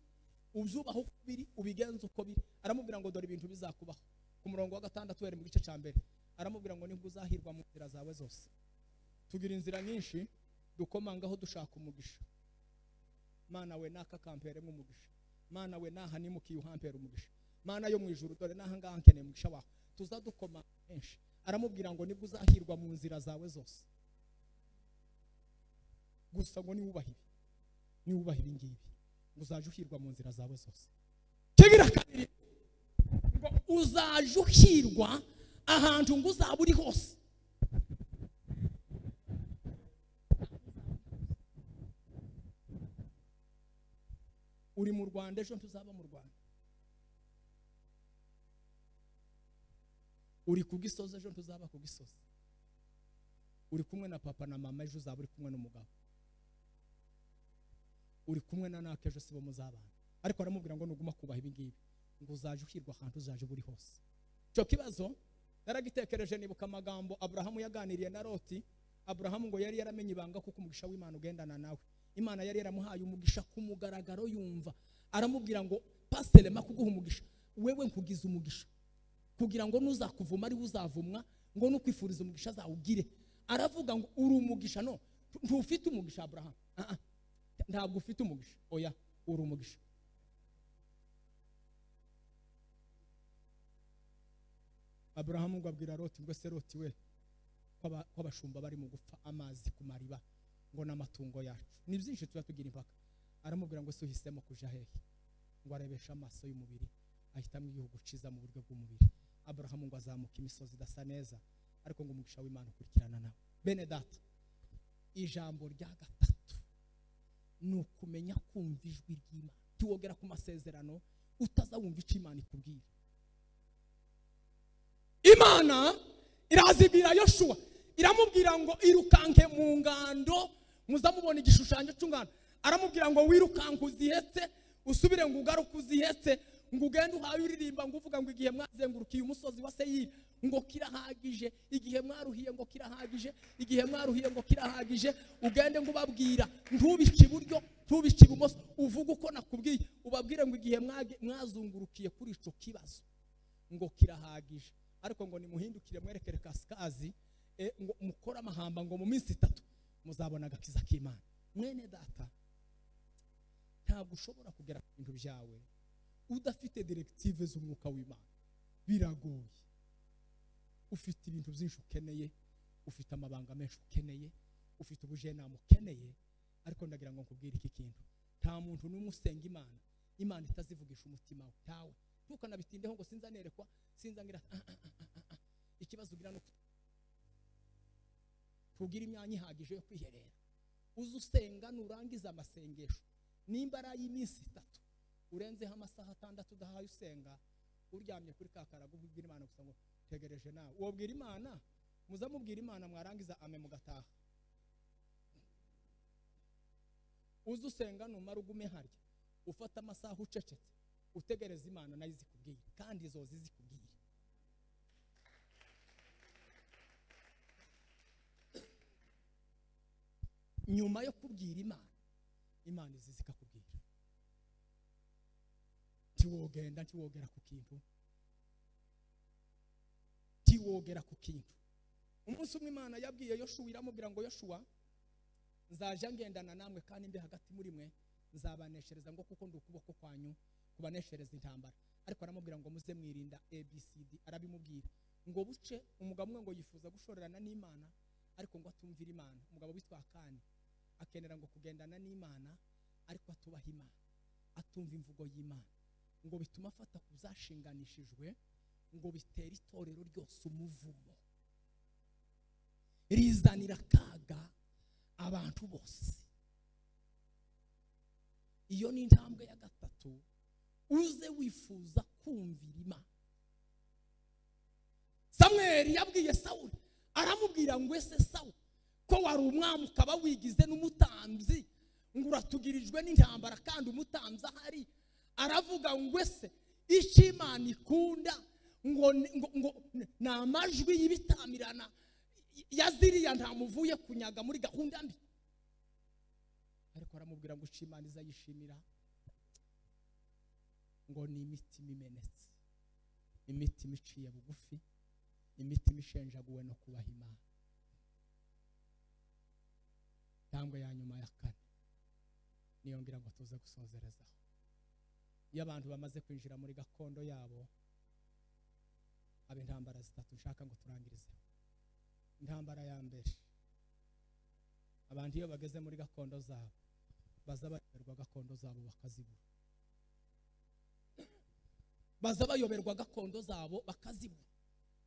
uzubaho uko biri, ubigenza uko biri. Aramubwira ngo dore ibintu bizakubaho. Ku murongo wa 6 were mu gice cya mbere aramubwira ngo nibwo uzahirwa mu nzira zawe zose. Tugira inzira nyinshi dukomangaho dushaka umugisha. Mana we naka kampere nk'umugisha. Mana we naha nimukiye uhampera umugisha. Mana yo mu ijuru dore naha ngaha nkeneye umugisha wawe. Tuzadukoma henshi. Aramubwira ngo nibwo uzahirwa mu nzira zawe zose. Gusa ngo niwubaha ibi ngibi uzaje uhirwa mu nzira zawe zose. Kigira kabiri ngo uzaje uhirwa ahantu ngo uzaba uri hose. Uri mu Rwanda ejo ntuzaba mu Rwanda. Uri ku Gisozi ejo ntuzaba ku Gisozi. Uri kumwe na papa na mama ejo uzaba uri kumwe n'umugabo. Uri kumwe na naka ejo sibo muzabana. Ariko aramubwira ngo nuguma kubaha ibi ngibi ngo uzaje uhirwa ahantu uzaje buri hose. Icyo kibazo naragitekereje nibuka amagambo Abrahamu yaganiriye na Loti. Abrahamu ngo yari yaramenye ibanga kuko umugisha w'Imana ugendana nawe. Imana yari yaramuhaye umugisha ku mugaragaro yumva. Aramubwira ngo paselema kuguha umugisha, wewe nkugize umugisha kugira ngo nuzakuvuma ari uzavumwa, ngo nukwifuriza umugisha zawugire. Aravuga ngo uri umugisha. No, ntufite umugisha Abrahamu. Ntabwo ufite umugisha. Oya, uri umugisha. Abrahamu ngo abwira Loti ngo se Loti we kw'abashumba bari mu gupfa amazi ku mariba ngo n'amatungo yacu ni byinshi tugira impaka. Aramubwira ngo se uhisemo kuja hehe? Ngo arebesha amaso y'umubiri ahitamo igihugu ciza mu buryo bw'umubiri. Abrahamu ngo azamuka imisozi idasa neza, ariko ngo umugisha w'Imana ukurikirana nawe. Bene data, ijambo rya gatatu ni ukumenya kumva ijwi ry'Imana. Tiwogera ku masezerano utazawumva icyo Imana ikubwira. Imana irazibwira Yoshua, iramubwira ngo irukanke mu ngando muzamubona igishushanyo cy'ungano. Aramubwira ngo wirukanke uzihetse, usubire ngo ugaruke uzihetse, ngo ugende uhaye uririmba ngo uvuga ngo igihe mwazengurukiye umusozi wa Seyiri ngo kirahagije, igihe mwaruhiye ngo kirahagije, igihe mwaruhiye ngo kirahagije. Ugende ngo ubabwira ntubice iburyo ntubice ibumoso, uvuga uko nakubwiye. Ubabwire ngo igihe mwazungurukiye kuri icyo kibazo ngo kirahagije, ariko ngo nimuhindukire mwerekere kasikazi, ngo mukora amahamba ngo mu minsi 3 muzabona agakiza k'Imana. Mwene data, ntabwo ushobora kugera ku bintu byawe udafite directive z'umwuka w'Imana. Biragoye. Ufite ibintu byinshi ukeneye, ufite amabanga menshi ukeneye, ufite ubujenama ukeneye, ariko ndagira ngo nkubwire iki kintu: nta muntu n'umwe usenga Imana itazivugisha umutima we. Tawe ntukanabitindeho ngo sinzanerekwa sinzangira. Ikibazo ugira no kugira imyanya ihagije yo kwiherera. Uzi usenga nurangiza amasengesho nimbara y'iminsi 3 urenzeho amasaha 6 udahaye usenga, uryamye kuri kakarago ubwira Imana gusa ngo tegereje nawe. Wobwira Imana, muzamubwira Imana mwarangiza ame mugataha. Uzi usenga numara ugume harya ufata amasaha ucecetse utegereza Imana nayo izikubwira, kandi izo zizikubwira. Nyuma yo kubwira Imana izikakubwira. Tiwogera ku kintu. Tiwogera ku kintu. Umunsi umwe Imana yabwiye Yoshua, iramubwira ngo Yoshua, nzaje ngendana namwe kandi mbe hagati muri mwe, nzabaneshereza ngo kuko ndi ukuboko kwanyu kubaneshereza intambara. Ariko aramubwira ngo muze mwirinda ABCD. Arabimubwira ngo buce umugabo umwe ngo yifuza gushorerana n'Imana, ariko ngo atumvira Imana. Umugabo witwa Akani akenera ngo kugendana n'Imana, ariko atubaha Imana, atumva imvugo y'Imana, ngo bituma afata kuzashinganishijwe, ngo bitera itorero ryose umuvumo, rizanira kaga abantu bose. Iyo ni intambwe ya gatatu. Uze wifuza kumvira Imana. Samweli yabwiye Sawuli aramubwira ngo ese Sawuli ko wari umwami ukaba wigize n'umutambyi ngo uratugirijwe n'intambara kandi umutambyi ahari, aravuga ngo ese icyo Imana ikunda ngo ni amajwi y'ibitamirana yaziriya ntamuvuye kunyaga muri gahunda mbi. Ariko aramubwira ngo icyo Imana izayishimira ngo ni imitima imenetse, imitima iciye bugufi, imitima ishenjaguwe no kubaha Imana. Intambwe ya nyuma ya kane niyo ngira ngo tuze gusozerezaho. Iyo abantu bamaze kwinjira muri gakondo yabo, aba intambara zitatu nshaka ngo turangirize. Intambara ya mbere, abantu iyo bageze muri gakondo zabo baza bayoberwa gakondo zabo bakazibura. Baza bayoberwa gakondo zabo bakazibura.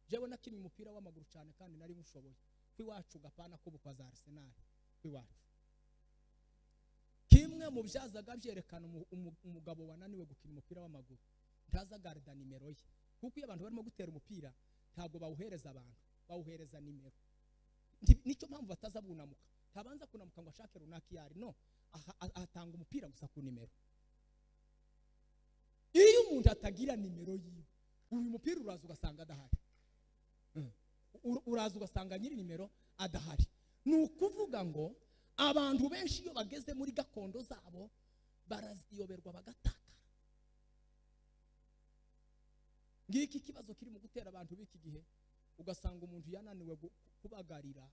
Jewe nakinnye umupira w'amaguru cyane kandi nari mushoboye. Kwiwacu gapana kubukwa za Arsenal kwiwacu. Kimwe mu byazaga byerekana umugabo wananiwe gukina umupira w'amaguru, ntaza garda nimero ye. Kuko iyo abantu barimo gutera umupira ntabwo bawuhereza abantu, bawuhereza nimero. Nicyo mpamvu bataza bunamuka. Tabanza kunamuka ngo ashake runaki yari, no, atanga umupira gusa ku nimero. Iyo umuntu atagira nimero yiwe, uyu mupira uraza ugasanga adahari. Uraza ugasanga nyiri nimero adahari. Ni ukuvuga ngo abantu benshi iyo bageze muri gakondo zabo baraziyoberwa bagataka. Ngiki kibazo kiri mu gutera abantu b'iki gihe, ugasanga umuntu yananiwe kubagarira,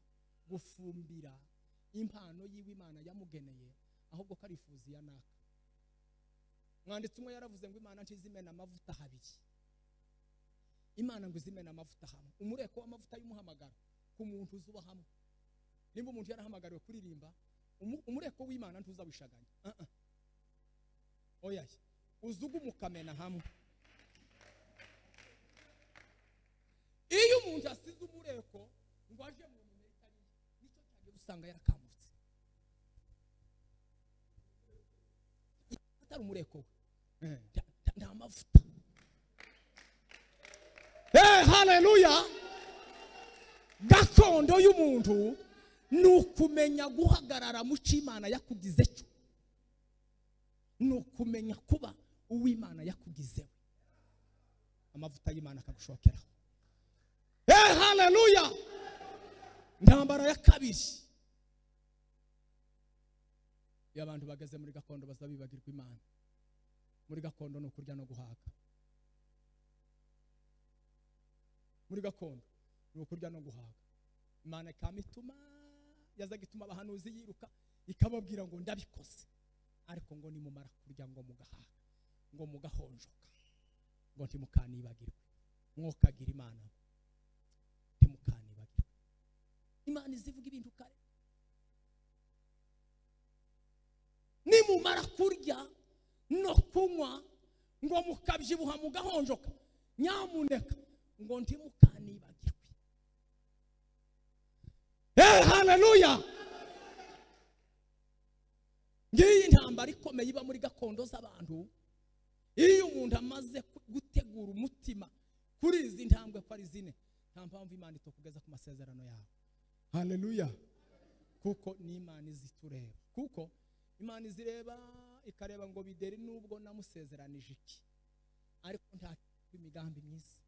gufumbira impano yiwe Imana yamugeneye, ahubwo karifuza yanaka. Mwanditsi umwe yaravuze ngo Imana ntizimena amavuta habiri. Imana ngo izimena amavuta hamwe. Umureko w'amavuta y'umuhamagaro ku muntu uzuba hamwe. Nimba umuntu yarahamagariwe kuririmba, umureko w'Imana ntuzawishaganya. Oya, uzugu mukamena hamwe. Iyo umuntu asize umureko ngo aje mu numero itari, nicyo cyagiye usanga yarakamutse. Atari umureko we, nta mavuta. Haleluya. Gakondo y'umuntu nukumenya guhagarara mu cy'Imana yakugize cyo, nukumenya kuba uw'Imana yakugizewe, amavuta y'Imana akagushokera. Haleluya. Intambara ya kabiri, iyo abantu bageze muri gakondo bazabibagirwa Imana. Muri gakondo no kurya no guhaga. Muri gakondo no kurya no guhaga. Imana ikamituma, yazaga ituma abahanuzi yiruka ikababwira ngo ndabikoze, ariko ngo nimumara kurya ngo mugahaga, ngo mugahonjoka, ngo ntimukanibagirwe, mwokagira Imana, ntimukanibagirwe. Imana izivuga ibintu kare. Nimumara kurya no kunywa ngo mukabyibuha mugahonjoka, nyamuneka ngo ntimukanibagirwe. Haleluya. Ngiyi intambara ikomeye iba muri gakondo z'abantu. Iyo umuntu amaze gutegura umutima kuri izi ntambwe ko ari zine, nta mpamvu Imana itokugeza ku masezerano yawe. Haleluya. Kuko ni Imana izitureba. Kuko Imana izireba ikareba ngo Bideri nubwo namusezeranije iki, ariko nta imigambi myiza.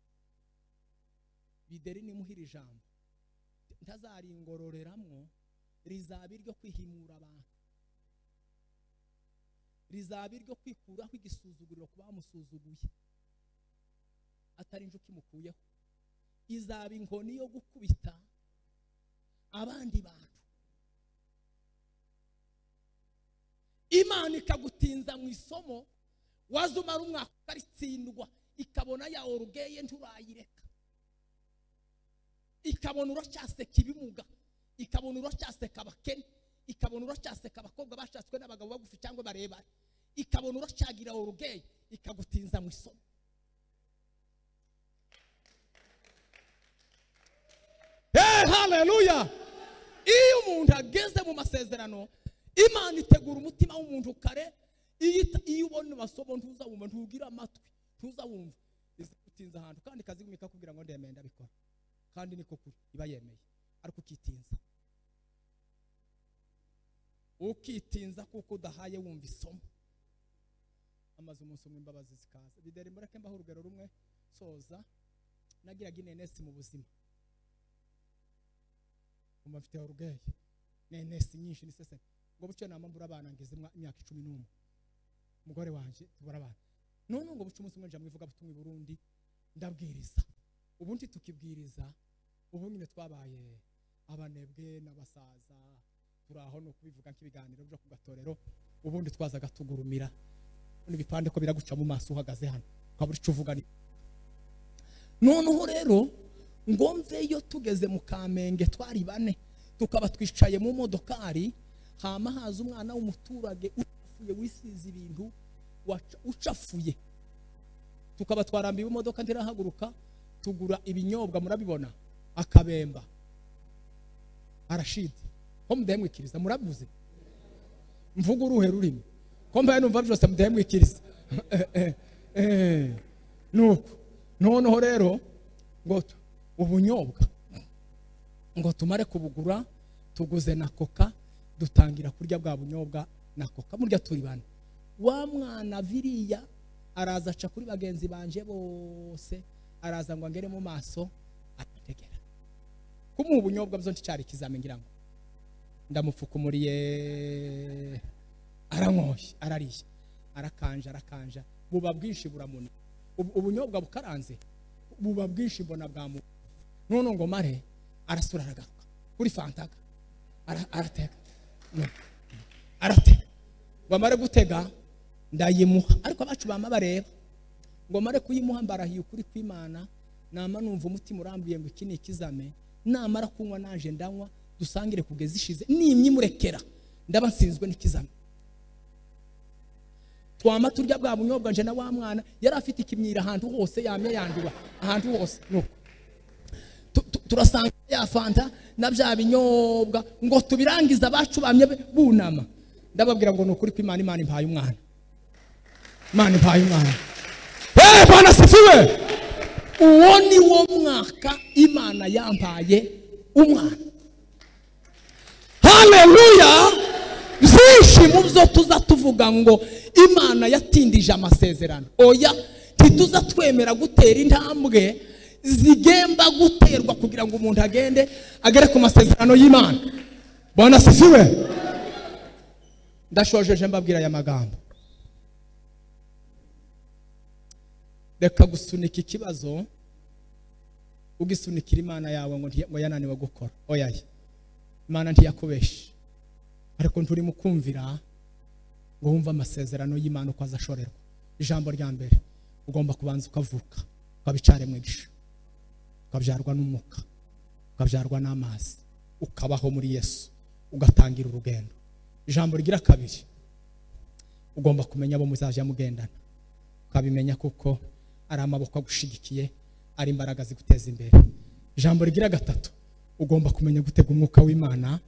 Bideri nimuhira ijambo ntazaringororeramwo, rizaba iryo kwihimura abantu, rizaba iryo kwikuraho igisuzuguriro ku bamusuzuguye, atari injuki mukuyeho. Izaba inkoni yo gukubita abandi bantu. Imana ikagutinza mu isomo, wazumara umwaka ukaritsindwa, ikabona ya orugeye nturayireka, ikabona uracyaseka ibimuga, ikabona uracyaseka abakene, ikabona uracyaseka abakobwa bashatswe n'abagabo bagufi cyangwa barebare, ikabona uracyagira orugeye, ikagutinza mu isomo. Haleluya. Iyo umuntu ageze mu masezerano, Imana itegura umutima w'umuntu kare. Iyo ubona amasomo ntuzawumva, ntugira amatwi, ntuzawumva, izigutinza ahantu kandi kazigumika kubwira ngo ndemeye ndabikora. kandi niko kuri iba yemeye, ariko ukitinza kuko udahaye wumva isomo, amaze umunsi umwe imbabazi zikaza. Bideri mureke mbaho urugero rumwe soza. Nagiraga inenesi mu buzima, mfite urugeye nenesi nyinshi nisese ngo bucyo namambura abana ngeze imyaka 11, umugore wanje tubura abana none ngo bucyo umunsi umwe nja mwivuga butumwa i Burundi ndabwiriza. Ubundi tukibwiriza ubu nyine twabaye abanebwe n'abasaza, turaho no kubivuga nk'ibiganiro byo ku gatorero. Ubundi twazaga tugurumira n'ibipande ko biraguca mu maso uhagaze hano ukabura icyo uvuga. Noneho rero ngo mveyo tugeze mu Kamenge twari bane, tukaba twicaye mu modokari, hama haza umwana w'umuturage ucafuye wisize ibintu ucafuye, tukaba twarambiwe imodoka ntirahaguruka, tugura ibinyobwa murabibona, akabemba arashide ko mudahemwikiriza, murabuze mvuga uruhe rurimi ko mbaye numva byose mudahemwikiriza. Nuko noneho rero ngo ubunyobwa ngo tumare kubugura, tuguze na koka, dutangira kurya bwa bunyobwa na koka. Murya turi bane, wa mwana viriya araza aca kuri bagenzi banje bose, araza ngo angere mu maso ategera kumuha ubunyobwa byo nticari kizamengira ngo ndamupfukumuriye, aranyoye arariye, arakanja buba bwinshi buramuni, ubunyobwa bukaranze buba bwinshi mbona bwa mu. None ngo mare arasura aragaruka kuri fantaga aratega bamare gutega ndayimuha, ariko abacu bama bareba ngo mare kuyimuha mbarahiye ukuri kw'Imana, nama numva umutima urambiye ngo iki ni ikizame, namara kunywa naje ndanywa dusangire kugeza ishize, nimyimurekera ndaba nsinzwe n'ikizame. Twama turya bwa bunyobwa nje na wa mwana yari afite ikimyira ahantu hose, yamye yanduba ahantu hose. Nuko turasanga ya fanta na bya binyobwa ngo tubirangiza, abacu bamye bunama. Ndababwira ngo nukuri kw'Imana, Imana impaye umwana, Imana impaye umwana. Bwana sifiwe. Uwo ni wo mwaka Imana yampaye umwana. Haleluya. Byishimo byo tuza tuvuga ngo Imana yatindije amasezerano, oya ntituza twemera gutera intambwe zigemba guterwa kugira ngo umuntu agere ku masezerano y'Imana. Bwana sifiwe. Ndashojeje mbabwira aya magambo. Reka gusunika ikibazo ugisunikira Imana yawe ngo yananiwe gukora, oya Imana ntiyakubeshe, ariko nturi mu kumvira ngo wumva amasezerano y'Imana uko azashorerwa. Ijambo rya mbere, ugomba kubanza ukavuka, ukabicare mwigisha, ukabyarwa n'umwuka, ukabyarwa n'amazi, ukabaho muri Yesu, ugatangira urugendo. Ijambo rigira kabiri, ugomba kumenya abo muzajya mugendana, ukabimenya kuko ari amaboko agushigikiye, ari imbaraga ziguteza imbere. Ijambo rigira gatatu, ugomba kumenya gutega umwuka w'Imana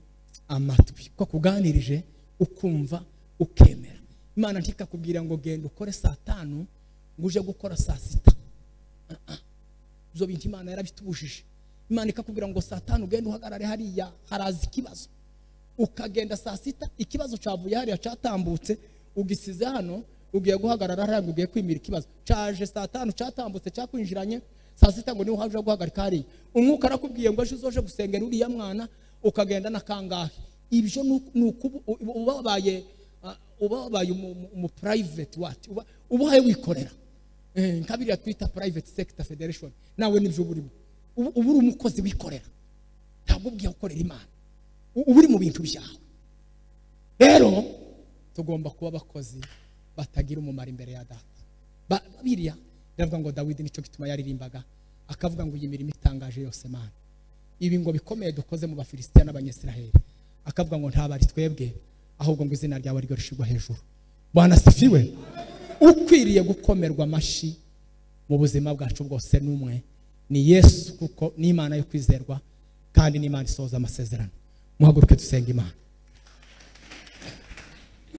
amatwi, ko kuganirije ukumva ukemera. Imana ntikakubwira ngo genda ukore saa 5 ngo uje gukora saa 6. Byo bintu Imana yarabitubujije. Imana ikakubwira ngo saa 5 ugenda uhagarare hariya, haraza ikibazo, ukagenda saa 6 ikibazo cyavuye hariya cyatambutse, ugisize hano, ugiye guhagarara hariya, ugiye kwimira ikibazo cyaje saa 5 cyatambutse cyakwinjiranye saa 6 ngo niho haje guhagarika hariya. Umwuka arakubwiye ngo uzoje gusengera uriya mwana, ukagenda na kangahe. Ibyo ubabaye mu private ubaye wikorera, nkabiri twita private sector federation. Nawe nibyo burimo, uburi umukozi wikorera, ntabwo ugiye gukorera Imana, uburi mu bintu byawe. Rero tugomba kuba abakozi batagira umumaro imbere ya Data. Biriya ndavuga ngo Dawidi nicyo gituma yaririmbaga akavuga ngo iyi mirimo itangaje yose Mana, ibi ngo bikomeye dukoze mu Bafilisitiya n'Abanyesiraheli, akavuga ngo ntabari twebwe, ahubwo ngo izina ryawe ryo rishigwa hejuru. Bwana sifiwe. Ukwiriye gukomerwa amashi mu buzima bwacu bwose n'umwe ni Yesu, kuko ni Imana yo kwizerwa kandi ni Imana isoza amasezerano. Muhaguruke dusenga Imana.